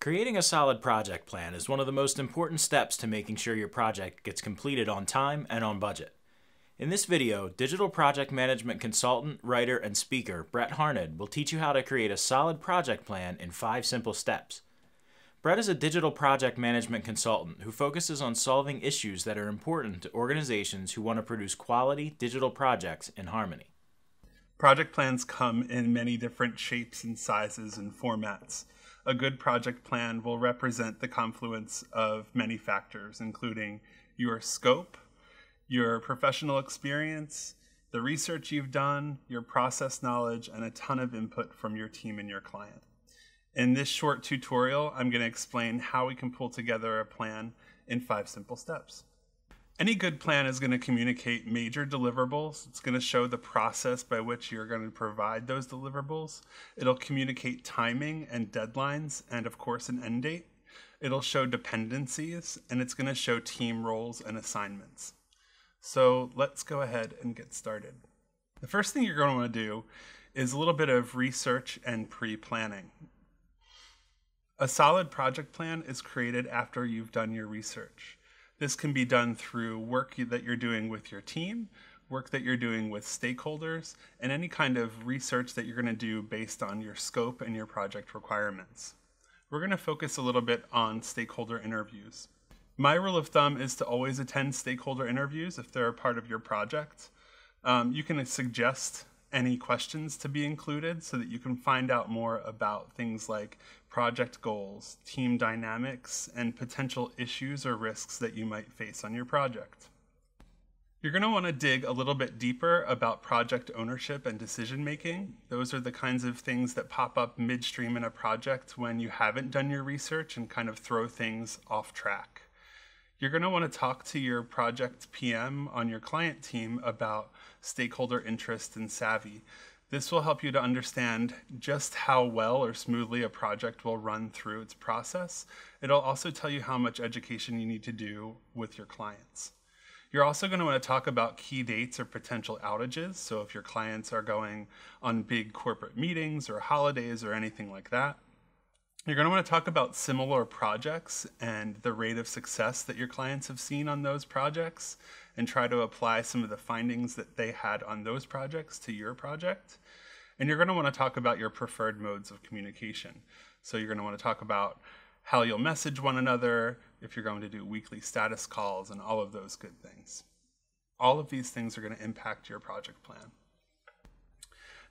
Creating a solid project plan is one of the most important steps to making sure your project gets completed on time and on budget. In this video, digital project management consultant, writer, and speaker Brett Harned will teach you how to create a solid project plan in 5 simple steps. Brett is a digital project management consultant who focuses on solving issues that are important to organizations who want to produce quality digital projects in harmony. Project plans come in many different shapes and sizes and formats. A good project plan will represent the confluence of many factors, including your scope, your professional experience, the research you've done, your process knowledge, and a ton of input from your team and your client. In this short tutorial, I'm going to explain how we can pull together a plan in 5 simple steps. Any good plan is going to communicate major deliverables. It's going to show the process by which you're going to provide those deliverables. It'll communicate timing and deadlines, and of course an end date. It'll show dependencies, and it's going to show team roles and assignments. So let's go ahead and get started. The first thing you're going to want to do is a little bit of research and pre-planning. A solid project plan is created after you've done your research. This can be done through work that you're doing with your team, work that you're doing with stakeholders, and any kind of research that you're going to do based on your scope and your project requirements. We're going to focus a little bit on stakeholder interviews. My rule of thumb is to always attend stakeholder interviews if they're a part of your project. You can suggest any questions to be included so that you can find out more about things like project goals, team dynamics, and potential issues or risks that you might face on your project. You're going to want to dig a little bit deeper about project ownership and decision making. Those are the kinds of things that pop up midstream in a project when you haven't done your research and kind of throw things off track. You're going to want to talk to your project PM on your client team about stakeholder interest and savvy. This will help you to understand just how well or smoothly a project will run through its process. It'll also tell you how much education you need to do with your clients. You're also going to want to talk about key dates or potential outages. So if your clients are going on big corporate meetings or holidays or anything like that. You're going to want to talk about similar projects and the rate of success that your clients have seen on those projects and try to apply some of the findings that they had on those projects to your project. And you're going to want to talk about your preferred modes of communication. So you're going to want to talk about how you'll message one another, if you're going to do weekly status calls, and all of those good things. All of these things are going to impact your project plan.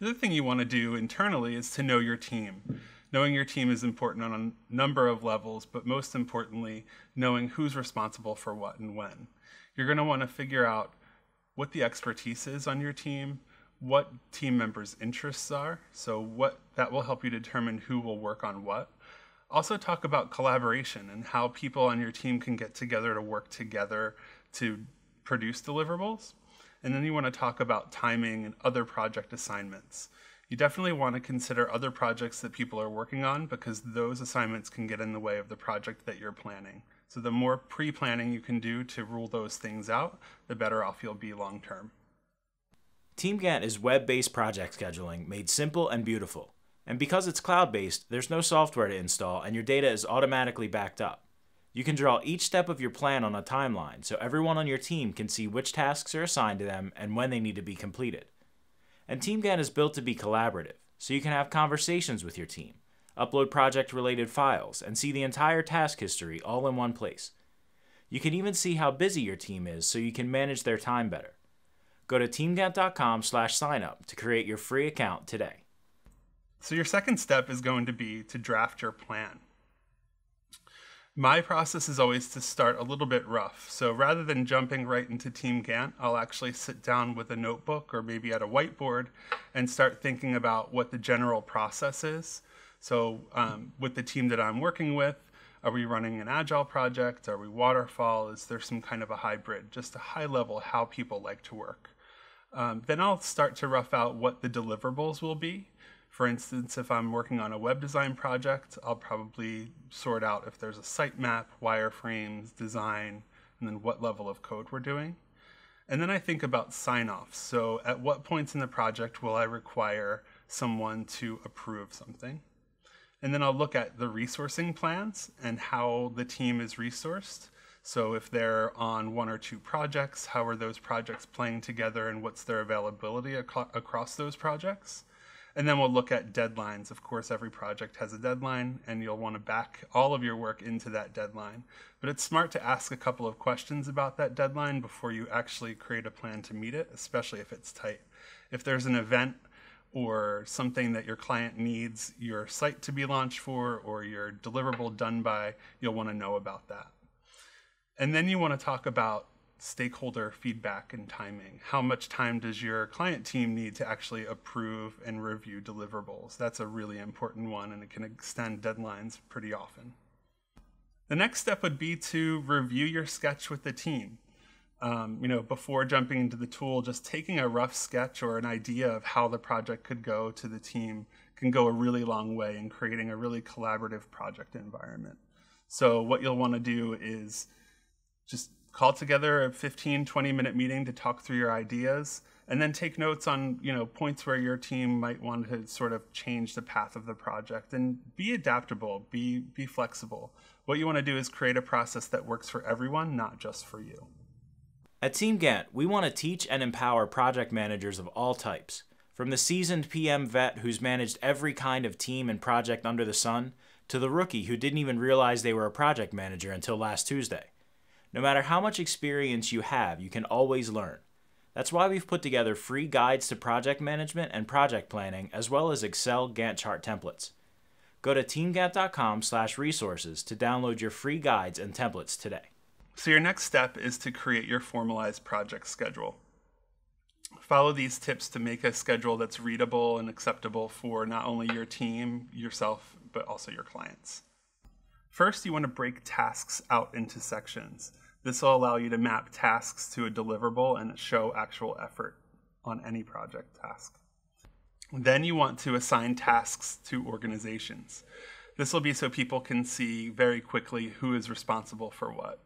The other thing you want to do internally is to know your team. Knowing your team is important on a number of levels, but most importantly, knowing who's responsible for what and when. You're going to want to figure out what the expertise is on your team, what team members' interests are, so that will help you determine who will work on what. Also talk about collaboration and how people on your team can get together to work together to produce deliverables. And then you want to talk about timing and other project assignments. You definitely want to consider other projects that people are working on because those assignments can get in the way of the project that you're planning. So the more pre-planning you can do to rule those things out, the better off you'll be long term. TeamGantt is web-based project scheduling made simple and beautiful. And because it's cloud-based, there's no software to install and your data is automatically backed up. You can draw each step of your plan on a timeline so everyone on your team can see which tasks are assigned to them and when they need to be completed. And TeamGantt is built to be collaborative, so you can have conversations with your team, upload project-related files, and see the entire task history all in one place. You can even see how busy your team is so you can manage their time better. Go to teamgantt.com/signup to create your free account today. So your second step is going to be to draft your plan. My process is always to start a little bit rough. So rather than jumping right into Team Gantt, I'll actually sit down with a notebook or maybe at a whiteboard and start thinking about what the general process is. So with the team that I'm working with, are we running an agile project? Are we waterfall? Is there some kind of a hybrid? Just a high level how people like to work. Then I'll start to rough out what the deliverables will be. For instance, if I'm working on a web design project, I'll probably sort out if there's a sitemap, wireframes, design, and then what level of code we're doing. And then I think about sign-offs. So at what points in the project will I require someone to approve something? And then I'll look at the resourcing plans and how the team is resourced. So if they're on one or two projects, how are those projects playing together and what's their availability across those projects? And then we'll look at deadlines. Of course, every project has a deadline and you'll want to back all of your work into that deadline. But it's smart to ask a couple of questions about that deadline before you actually create a plan to meet it, especially if it's tight. If there's an event or something that your client needs your site to be launched for or your deliverable done by, you'll want to know about that. And then you want to talk about stakeholder feedback and timing. How much time does your client team need to actually approve and review deliverables? That's a really important one, and it can extend deadlines pretty often. The next step would be to review your sketch with the team. Before jumping into the tool, just taking a rough sketch or an idea of how the project could go to the team can go a really long way in creating a really collaborative project environment. So what you'll want to do is just call together a 15-20-minute meeting to talk through your ideas, and then take notes on points where your team might want to sort of change the path of the project. And be adaptable, be flexible. What you want to do is create a process that works for everyone, not just for you. At Team Gantt, we want to teach and empower project managers of all types, from the seasoned PM vet who's managed every kind of team and project under the sun, to the rookie who didn't even realize they were a project manager until last Tuesday. No matter how much experience you have, you can always learn. That's why we've put together free guides to project management and project planning, as well as Excel Gantt chart templates. Go to teamgantt.com/resources to download your free guides and templates today. So your next step is to create your formalized project schedule. Follow these tips to make a schedule that's readable and acceptable for not only your team, yourself, but also your clients. First, you want to break tasks out into sections. This will allow you to map tasks to a deliverable and show actual effort on any project task. Then you want to assign tasks to organizations. This will be so people can see very quickly who is responsible for what.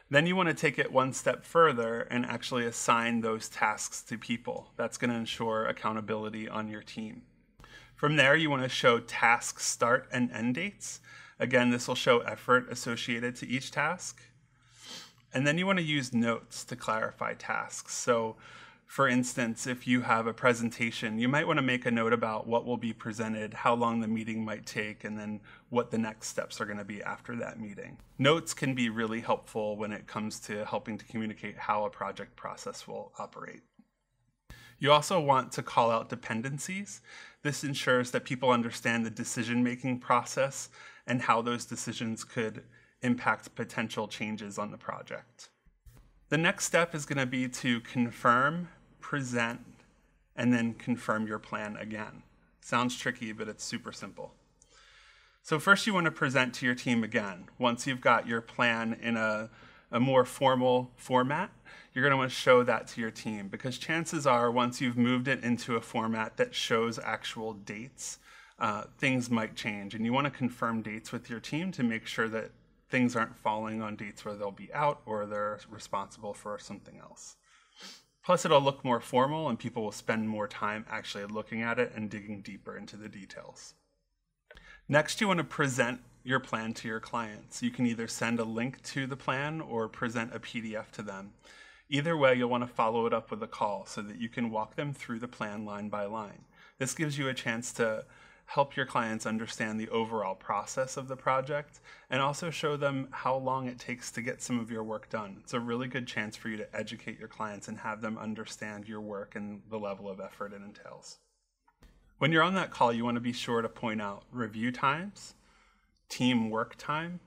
Then you want to take it one step further and actually assign those tasks to people. That's going to ensure accountability on your team. From there, you want to show task start and end dates. Again, this will show effort associated to each task. And then you want to use notes to clarify tasks. So for instance, if you have a presentation, you might want to make a note about what will be presented, how long the meeting might take, and then what the next steps are going to be after that meeting. Notes can be really helpful when it comes to helping to communicate how a project process will operate. You also want to call out dependencies. This ensures that people understand the decision-making process and how those decisions could impact potential changes on the project. The next step is going to be to confirm, present, and then confirm your plan again. Sounds tricky, but it's super simple. So first you want to present to your team again. Once you've got your plan in a more formal format, you're going to want to show that to your team, because chances are once you've moved it into a format that shows actual dates, things might change. And you want to confirm dates with your team to make sure that things aren't falling on dates where they'll be out or they're responsible for something else. Plus, it'll look more formal and people will spend more time actually looking at it and digging deeper into the details. Next, you want to present your plan to your clients. You can either send a link to the plan or present a PDF to them. Either way, you'll want to follow it up with a call so that you can walk them through the plan line by line. This gives you a chance to help your clients understand the overall process of the project and also show them how long it takes to get some of your work done. It's a really good chance for you to educate your clients and have them understand your work and the level of effort it entails. When you're on that call, you want to be sure to point out review times, team work time,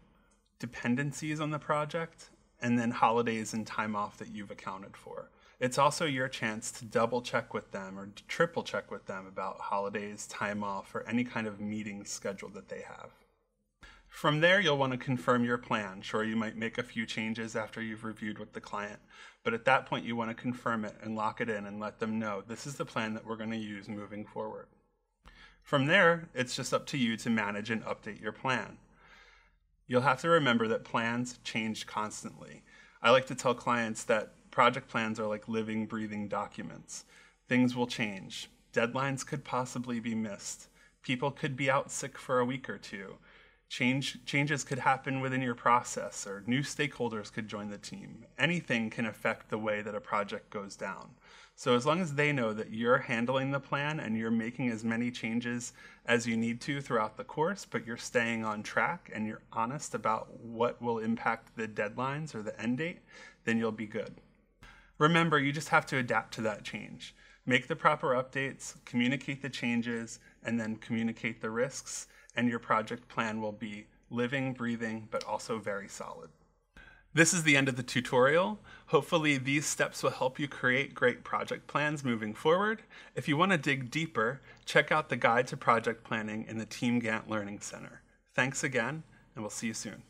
dependencies on the project, and then holidays and time off that you've accounted for. It's also your chance to double check with them or triple check with them about holidays, time off, or any kind of meeting schedule that they have. From there, you'll want to confirm your plan. Sure, you might make a few changes after you've reviewed with the client, but at that point you want to confirm it and lock it in and let them know this is the plan that we're going to use moving forward. From there, it's just up to you to manage and update your plan. You'll have to remember that plans change constantly. I like to tell clients that project plans are like living, breathing documents. Things will change. Deadlines could possibly be missed. People could be out sick for a week or two. Changes could happen within your process, or new stakeholders could join the team. Anything can affect the way that a project goes down. So as long as they know that you're handling the plan and you're making as many changes as you need to throughout the course, but you're staying on track and you're honest about what will impact the deadlines or the end date, then you'll be good. Remember, you just have to adapt to that change. Make the proper updates, communicate the changes, and then communicate the risks, and your project plan will be living, breathing, but also very solid. This is the end of the tutorial. Hopefully these steps will help you create great project plans moving forward. If you want to dig deeper, check out the Guide to Project Planning in the Team Gantt Learning Center. Thanks again, and we'll see you soon.